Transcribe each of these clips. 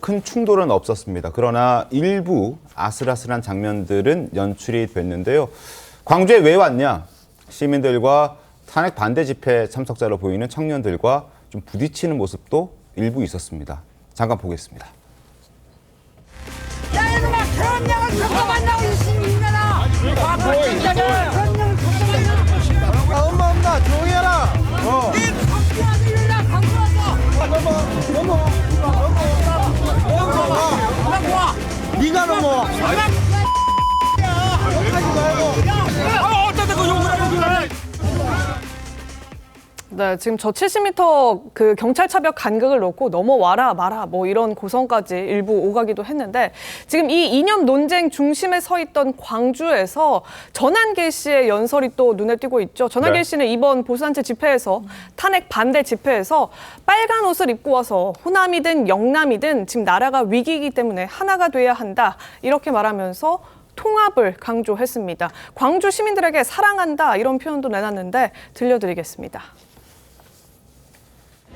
큰 충돌은 없었습니다. 그러나 일부 아슬아슬한 장면들은 연출이 됐는데요. 광주에 왜 왔냐? 시민들과 탄핵 반대 집회 참석자로 보이는 청년들과 좀 부딪히는 모습도 일부 있었습니다. 잠깐 보겠습니다. 야 이놈아 현명을 겪어만나고 있으니까 엄마 조용히 해라. 네 강조하지 일라 강조하자 네가 넘어. 네, 지금 저 70m 그 경찰 차벽 간격을 놓고 넘어와라 마라 뭐 이런 고성까지 일부 오가기도 했는데 지금 이 이념 논쟁 중심에 서 있던 광주에서 전한길 씨의 연설이 또 눈에 띄고 있죠. 전한길 씨는 이번 보수단체 집회에서 탄핵 반대 집회에서 빨간 옷을 입고 와서 호남이든 영남이든 지금 나라가 위기이기 때문에 하나가 돼야 한다 이렇게 말하면서 통합을 강조했습니다. 광주 시민들에게 사랑한다 이런 표현도 내놨는데 들려드리겠습니다.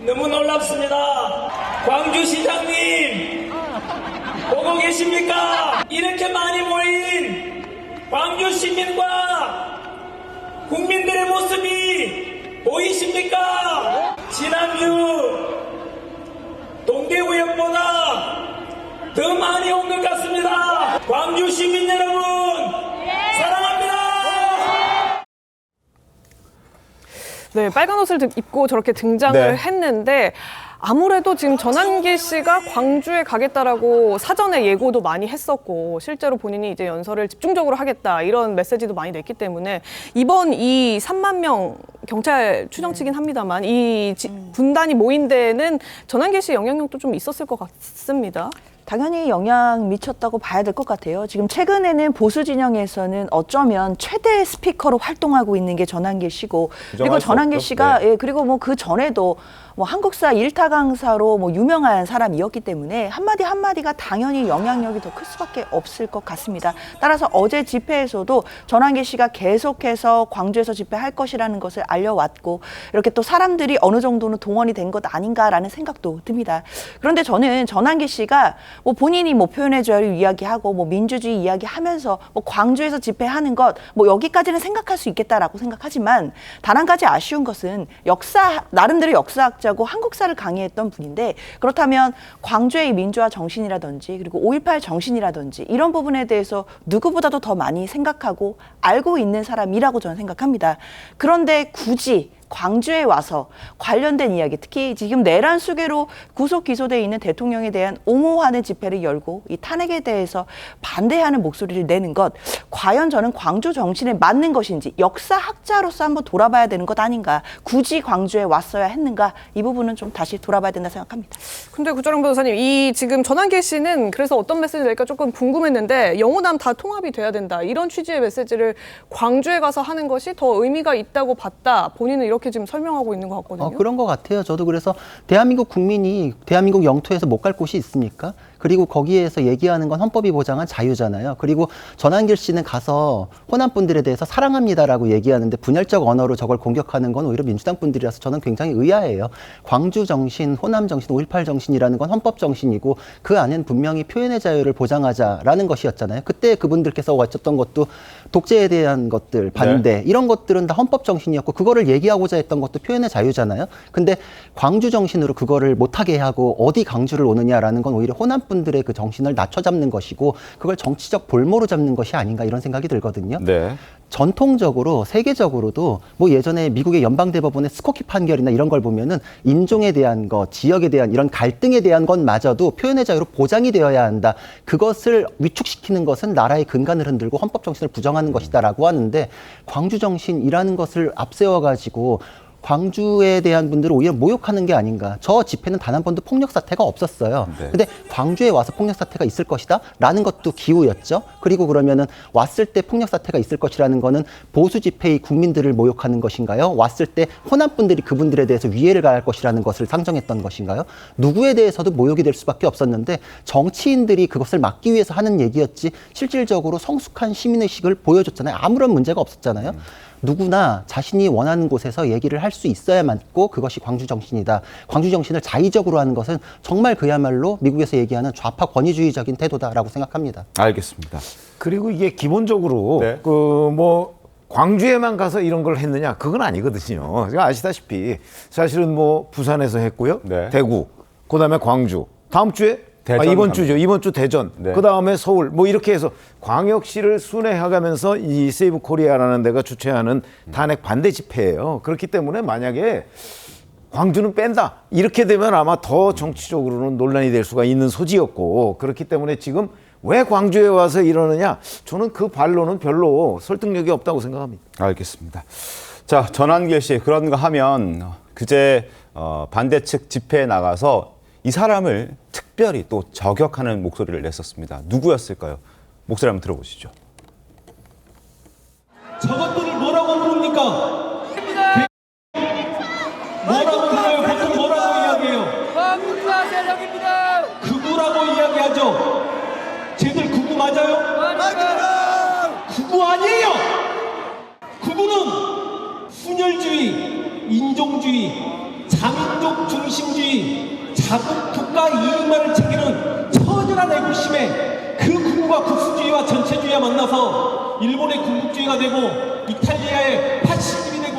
너무 놀랍습니다. 광주시장님 보고 계십니까? 이렇게 많이 모인 광주 시민과 국민들의 모습이 보이십니까? 지난주 동대구역보다 더 많이 온 것 같습니다. 광주 시민 여러분 사랑합니다. 네, 빨간 옷을 입고 저렇게 등장을 했는데 아무래도 지금 전한길 씨가 광주에 가겠다라고 사전에 예고도 많이 했었고 실제로 본인이 이제 연설을 집중적으로 하겠다 이런 메시지도 많이 냈기 때문에 이번 이 3만 명 경찰 추정치긴 합니다만 이 분단이 모인 데에는 전한길 씨 영향력도 좀 있었을 것 같습니다. 당연히 영향 미쳤다고 봐야 될 것 같아요. 지금 최근에는 보수 진영에서는 어쩌면 최대 스피커로 활동하고 있는 게 전한길 씨고, 그리고 전한길 씨가 그리고 뭐 그 전에도 뭐 한국사 일타 강사로 뭐 유명한 사람이었기 때문에 한마디 한마디가 당연히 영향력이 더 클 수밖에 없을 것 같습니다. 따라서 어제 집회에서도 전한길 씨가 계속해서 광주에서 집회할 것이라는 것을 알려왔고 이렇게 또 사람들이 어느 정도는 동원이 된 것 아닌가라는 생각도 듭니다. 그런데 저는 전한길 씨가 뭐 본인이 뭐 표현의 자유 이야기하고 뭐 민주주의 이야기하면서 뭐 광주에서 집회하는 것 뭐 여기까지는 생각할 수 있겠다라고 생각하지만 단 한 가지 아쉬운 것은 나름대로 역사학자고 한국사를 강의했던 분인데 그렇다면 광주의 민주화 정신이라든지 그리고 5.18 정신이라든지 이런 부분에 대해서 누구보다도 더 많이 생각하고 알고 있는 사람이라고 저는 생각합니다. 그런데 굳이 광주에 와서 관련된 이야기, 특히 지금 내란 수괴로 구속 기소돼 있는 대통령에 대한 옹호하는 집회를 열고 이 탄핵에 대해서 반대하는 목소리를 내는 것, 과연 저는 광주 정신에 맞는 것인지 역사학자로서 한번 돌아봐야 되는 것 아닌가, 굳이 광주에 왔어야 했는가, 이 부분은 좀 다시 돌아봐야 된다 생각합니다. 근데 구조령 변호사님, 이 지금 전한길 씨는 그래서 어떤 메시지를 낼까 조금 궁금했는데 영호남 다 통합이 돼야 된다 이런 취지의 메시지를 광주에 가서 하는 것이 더 의미가 있다고 봤다. 본인은 이렇게 지금 설명하고 있는 것 같거든요. 그런 것 같아요. 저도 그래서 대한민국 국민이 대한민국 영토에서 못 갈 곳이 있습니까? 그리고 거기에서 얘기하는 건 헌법이 보장한 자유잖아요. 그리고 전한길 씨는 가서 호남 분들에 대해서 사랑합니다라고 얘기하는데 분열적 언어로 저걸 공격하는 건 오히려 민주당 분들이라서 저는 굉장히 의아해요. 광주 정신, 호남 정신, 5.18 정신이라는 건 헌법 정신이고 그 안엔 분명히 표현의 자유를 보장하자라는 것이었잖아요. 그때 그분들께서 외쳤던 것도 독재에 대한 것들, 반대 이런 것들은 다 헌법 정신이었고 그거를 얘기하고자 했던 것도 표현의 자유잖아요. 근데 광주 정신으로 그거를 못하게 하고 어디 광주를 오느냐라는 건 오히려 호남 분들의 그 정신을 낮춰잡는 것이고 그걸 정치적 볼모로 잡는 것이 아닌가 이런 생각이 들거든요. 네. 전통적으로 세계적으로도 뭐 예전에 미국의 연방대법원의 스코키 판결이나 이런 걸 보면은 인종에 대한 것, 지역에 대한 이런 갈등에 대한 것마저도 표현의 자유로 보장이 되어야 한다. 그것을 위축시키는 것은 나라의 근간을 흔들고 헌법 정신을 부정하는 것이다라고 하는데 광주 정신이라는 것을 앞세워가지고 광주에 대한 분들을 오히려 모욕하는 게 아닌가. 저 집회는 단 한 번도 폭력 사태가 없었어요. 근데 광주에 와서 폭력 사태가 있을 것이다 라는 것도 기우였죠. 그리고 그러면은 왔을 때 폭력 사태가 있을 것이라는 거는 보수 집회의 국민들을 모욕하는 것인가요? 왔을 때 호남 분들이 그분들에 대해서 위해를 가할 것이라는 것을 상정했던 것인가요? 누구에 대해서도 모욕이 될 수밖에 없었는데 정치인들이 그것을 막기 위해서 하는 얘기였지 실질적으로 성숙한 시민의식을 보여줬잖아요. 아무런 문제가 없었잖아요. 누구나 자신이 원하는 곳에서 얘기를 할 수 있어야 맞고 그것이 광주 정신이다. 광주 정신을 자의적으로 하는 것은 정말 그야말로 미국에서 얘기하는 좌파 권위주의적인 태도다라고 생각합니다. 알겠습니다. 그리고 이게 기본적으로 네. 광주에만 가서 이런 걸 했느냐? 그건 아니거든요. 아시다시피 사실은 뭐 부산에서 했고요. 네. 대구, 그다음에 광주. 다음 주에 대전 이번 갑니다. 주죠. 이번 주 대전. 네. 그다음에 서울. 뭐 이렇게 해서 광역시를 순회해가면서 이 세이브 코리아라는 데가 주최하는 탄핵 반대 집회예요. 그렇기 때문에 만약에 광주는 뺀다. 이렇게 되면 아마 더 정치적으로는 논란이 될 수가 있는 소지였고, 그렇기 때문에 지금 왜 광주에 와서 이러느냐? 저는 그 반론은 별로 설득력이 없다고 생각합니다. 알겠습니다. 자, 전환길 씨, 그런가 하면 그제 반대측 집회에 나가서 이 사람을 특별히 또 저격하는 목소리를 냈었습니다. 누구였을까요? 목소리 한번 들어보시죠. 저것들을 뭐라고 부릅니까? 뭐라고 불러요? 보통 뭐라고 이야기해요? 광주가 세력입니다. 극우라고 이야기하죠. 쟤들 극우 맞아요? 극우 아니에요. 극우는 분열주의, 인종주의, 자민족 중심주의, 자국 국가 이익만을 챙기는 처절한 애국심에 그 극우가 국수주의와 전체주의와 만나서 일본의 군국주의가 되고 이탈리아의 파시즘이 되고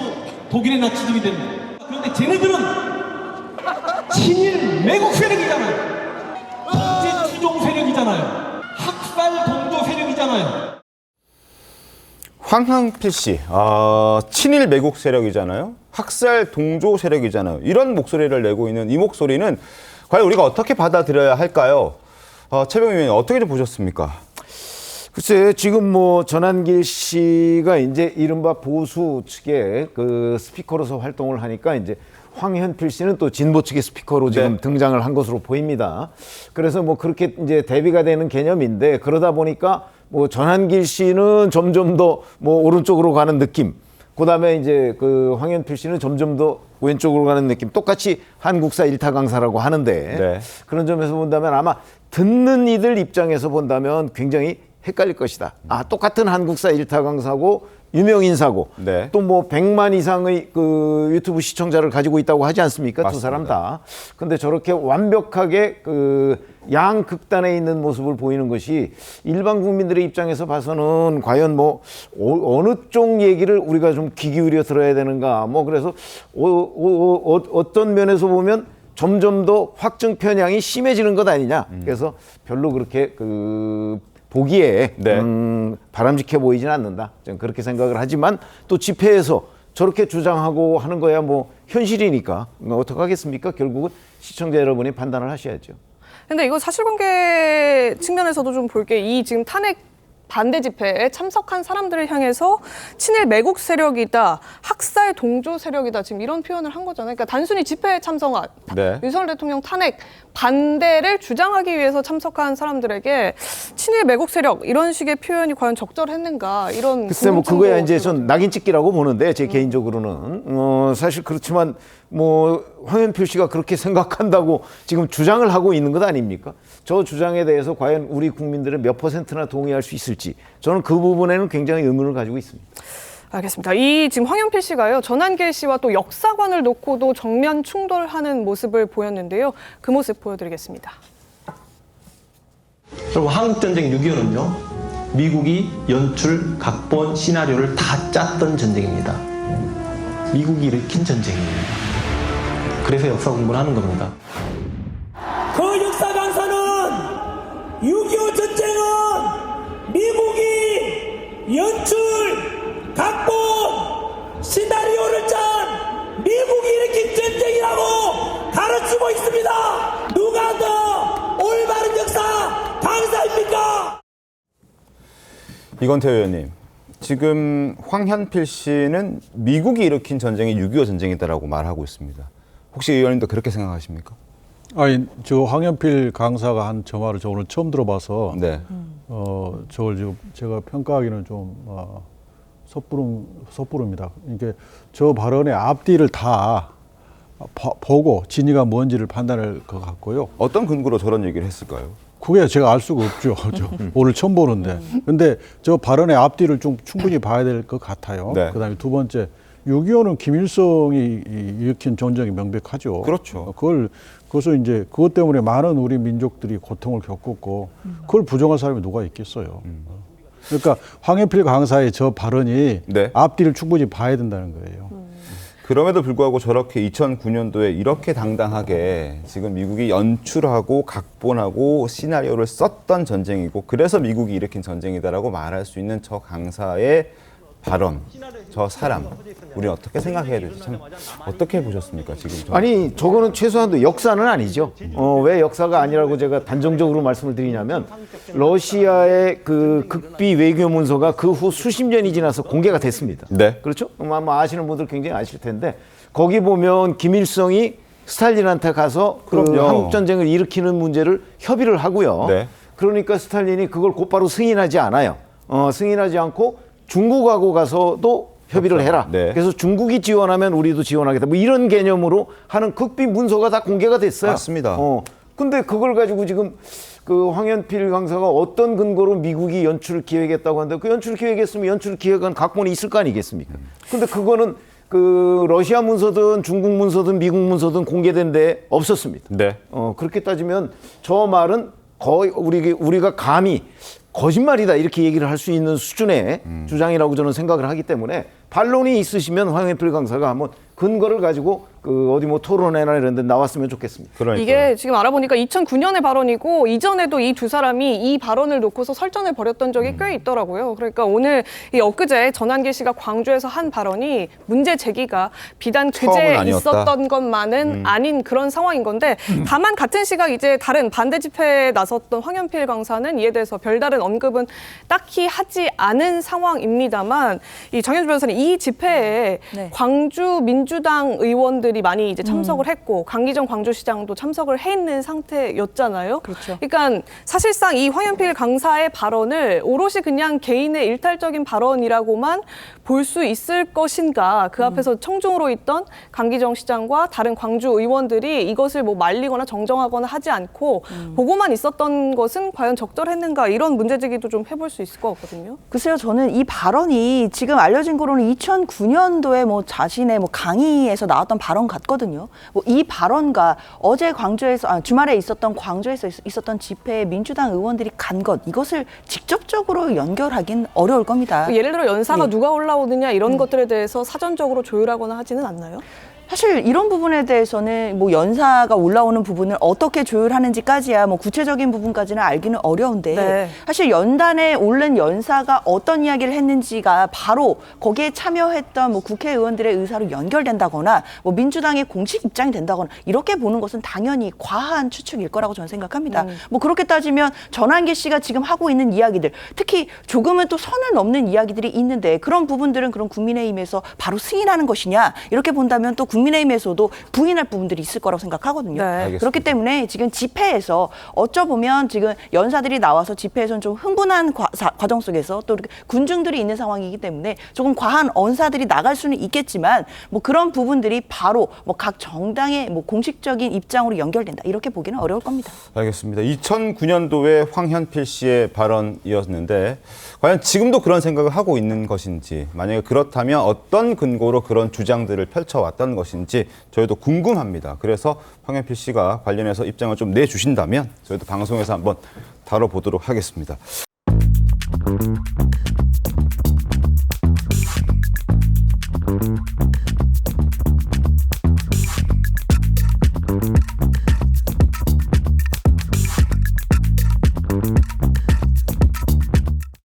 독일의 나치즘이 됩니다. 그런데 쟤네들은 친일 매국 세력이잖아요. 독재 추종 세력이잖아요. 학살 동조 세력이잖아요. 황현필 씨, 친일 매국 세력이잖아요. 학살 동조 세력이잖아요. 이런 목소리를 내고 있는 이 목소리는 과연 우리가 어떻게 받아들여야 할까요? 최병희 의원님 어떻게 좀 보셨습니까? 글쎄, 지금 뭐 전환길 씨가 이제 이른바 보수 측의 그 스피커로서 활동을 하니까 이제 황현필 씨는 또 진보 측의 스피커로 지금 등장을 한 것으로 보입니다. 그래서 뭐 그렇게 이제 대비가 되는 개념인데, 그러다 보니까 뭐 전환길 씨는 점점 더 뭐 오른쪽으로 가는 느낌, 그다음에 이제 그 황현필 씨는 점점 더 왼쪽으로 가는 느낌. 똑같이 한국사 일타 강사라고 하는데 네. 그런 점에서 본다면 아마 듣는 이들 입장에서 본다면 굉장히 헷갈릴 것이다. 똑같은 한국사 일타 강사고 유명 인사고 네. 또 뭐 100만 이상의 그 유튜브 시청자를 가지고 있다고 하지 않습니까? 맞습니다. 두 사람 다. 근데 저렇게 완벽하게 그 양극단에 있는 모습을 보이는 것이 일반 국민들의 입장에서 봐서는 과연 뭐 어느 쪽 얘기를 우리가 좀 귀 기울여 들어야 되는가. 뭐 그래서 어떤 면에서 보면 점점 더 확증 편향이 심해지는 것 아니냐. 그래서 별로 그렇게 보기에 바람직해 보이지는 않는다. 저는 그렇게 생각을 하지만 또 집회에서 저렇게 주장하고 하는 거야 뭐 현실이니까 어떡하겠습니까? 결국은 시청자 여러분이 판단을 하셔야죠. 근데 이거 사실관계 측면에서도 좀 볼 게 이 지금 탄핵 반대 집회에 참석한 사람들을 향해서 친일 매국 세력이다, 학살 동조 세력이다, 지금 이런 표현을 한 거잖아요. 그러니까 단순히 집회에 참석한 윤석열 대통령 탄핵 반대를 주장하기 위해서 참석한 사람들에게 친일 매국 세력 이런 식의 표현이 과연 적절했는가, 이런 글쎄 뭐 그거야 이제 전 낙인 찍기라고 보는데 제 개인적으로는 사실 그렇지만 뭐 황현필 씨가 그렇게 생각한다고 지금 주장을 하고 있는 것 아닙니까? 저 주장에 대해서 과연 우리 국민들은 몇 %나 동의할 수 있을지 저는 그 부분에는 굉장히 의문을 가지고 있습니다. 알겠습니다. 이 지금 황현필 씨가요, 전환길 씨와 또 역사관을 놓고도 정면 충돌하는 모습을 보였는데요. 그 모습 보여드리겠습니다. 여러분, 한국전쟁 6.25는요, 미국이 연출, 각본, 시나리오를 다 짰던 전쟁입니다. 미국이 일으킨 전쟁입니다. 그래서 역사 공부를 하는 겁니다. 그 역사 강사는 6.25 전쟁은 미국이 연출, 각본, 시나리오를 짠 미국이 일으킨 전쟁이라고 가르치고 있습니다. 누가 더 올바른 역사 강사입니까? 이건태 의원님, 지금 황현필 씨는 미국이 일으킨 전쟁이 6.25 전쟁이다라고 말하고 있습니다. 혹시 의원님도 그렇게 생각하십니까? 아니, 저 황현필 강사가 한 저 말을 저 오늘 처음 들어봐서 저걸 지금 제가 평가하기는 좀 섣부릅니다. 그러니까 저 발언의 앞뒤를 다 보고 진위가 뭔지를 판단할 것 같고요. 어떤 근거로 저런 얘기를 했을까요? 그게 제가 알 수가 없죠. 오늘 처음 보는데. 근데 저 발언의 앞뒤를 좀 충분히 봐야 될 것 같아요. 네. 그다음에 두 번째, 6.25는 김일성이 일으킨 전쟁이 명백하죠. 그렇죠. 그것을 이제 그것 때문에 많은 우리 민족들이 고통을 겪었고 그걸 부정할 사람이 누가 있겠어요. 그러니까 황현필 강사의 저 발언이 네. 앞뒤를 충분히 봐야 된다는 거예요. 그럼에도 불구하고 저렇게 2009년도에 이렇게 당당하게 지금 미국이 연출하고 각본하고 시나리오를 썼던 전쟁이고 그래서 미국이 일으킨 전쟁이다라고 말할 수 있는 저 강사의 발언, 저 사람, 우리는 어떻게 생각해야 될지 참 어떻게 보셨습니까 지금? 아니 저거는 최소한도 역사는 아니죠. 왜 역사가 아니라고 제가 단정적으로 말씀을 드리냐면 러시아의 그 극비 외교 문서가 그 후 수십 년이 지나서 공개가 됐습니다. 네. 그렇죠? 아마 아시는 분들 굉장히 아실 텐데 거기 보면 김일성이 스탈린한테 가서 그 그럼요. 한국 전쟁을 일으키는 문제를 협의를 하고요. 네. 그러니까 스탈린이 그걸 곧바로 승인하지 않아요. 승인하지 않고 중국하고 가서도 협의를 해라. 네. 그래서 중국이 지원하면 우리도 지원하겠다. 뭐 이런 개념으로 하는 극비 문서가 다 공개가 됐어요. 맞습니다. 근데 그걸 가지고 지금 그 황현필 강사가 어떤 근거로 미국이 연출 기획했다고 하는데 그 연출 기획했으면 연출 기획한 각본이 있을 거 아니겠습니까? 근데 그거는 그 러시아 문서든 중국 문서든 미국 문서든 공개된 데 없었습니다. 네. 그렇게 따지면 저 말은 거의 우리가 감히 거짓말이다 이렇게 얘기를 할 수 있는 수준의 주장이라고 저는 생각을 하기 때문에 반론이 있으시면 황현필 강사가 한번 근거를 가지고 그 어디 뭐 토론회나 이런 데 나왔으면 좋겠습니다. 그러니까요. 이게 지금 알아보니까 2009년의 발언이고 이전에도 이 두 사람이 이 발언을 놓고서 설전을 벌였던 적이 꽤 있더라고요. 그러니까 오늘 이 엊그제 전한길 씨가 광주에서 한 발언이 문제 제기가 비단 처음은 그제 아니었다. 있었던 것만은 아닌 그런 상황인 건데 다만 같은 시각 이제 다른 반대 집회에 나섰던 황현필 강사는 이에 대해서 별다른 언급은 딱히 하지 않은 상황입니다만 이 정현주 변호사님 이 집회에 네. 광주 민주당 의원들이 많이 이제 참석을 했고 강기정 광주시장도 참석을 해 있는 상태였잖아요. 그렇죠. 그러니까 사실상 이 황현필 강사의 발언을 오롯이 그냥 개인의 일탈적인 발언이라고만 볼 수 있을 것인가. 그 앞에서 청중으로 있던 강기정 시장과 다른 광주 의원들이 이것을 뭐 말리거나 정정하거나 하지 않고 보고만 있었던 것은 과연 적절했는가 이런 문제제기도 좀 해볼 수 있을 것 같거든요. 글쎄요, 저는 이 발언이 지금 알려진 거로는 2009년도에 뭐 자신의 뭐 강의에서 나왔던 발언 같거든요. 뭐 이 발언과 어제 주말에 있었던 광주에서 있었던 집회에 민주당 의원들이 간 것, 이것을 직접적으로 연결하긴 어려울 겁니다. 예를 들어 연사가 네. 누가 올라오느냐 이런 것들에 대해서 사전적으로 조율하거나 하지는 않나요? 사실 이런 부분에 대해서는 뭐 연사가 올라오는 부분을 어떻게 조율하는지까지야 뭐 구체적인 부분까지는 알기는 어려운데 네. 사실 연단에 오른 연사가 어떤 이야기를 했는지가 바로 거기에 참여했던 뭐 국회의원들의 의사로 연결된다거나 뭐 민주당의 공식 입장이 된다거나 이렇게 보는 것은 당연히 과한 추측일 거라고 저는 생각합니다. 뭐 그렇게 따지면 전한길 씨가 지금 하고 있는 이야기들, 특히 조금은 또 선을 넘는 이야기들이 있는데 그런 부분들은 그런 국민의힘에서 바로 승인하는 것이냐 이렇게 본다면 또 국민의힘에서도 부인할 부분들이 있을 거라고 생각하거든요. 네. 그렇기 때문에 지금 집회에서 어쩌보면 지금 연사들이 나와서 집회에서는 좀 흥분한 과정 속에서 또 이렇게 군중들이 있는 상황이기 때문에 조금 과한 언사들이 나갈 수는 있겠지만 뭐 그런 부분들이 바로 뭐 각 정당의 뭐 공식적인 입장으로 연결된다 이렇게 보기는 어려울 겁니다. 알겠습니다. 2009년도에 황현필 씨의 발언이었는데 과연 지금도 그런 생각을 하고 있는 것인지 만약에 그렇다면 어떤 근거로 그런 주장들을 펼쳐왔던 것인지 저희도 궁금합니다. 그래서 황현필 씨가 관련해서 입장을 좀 내주신다면 저희도 방송에서 한번 다뤄보도록 하겠습니다.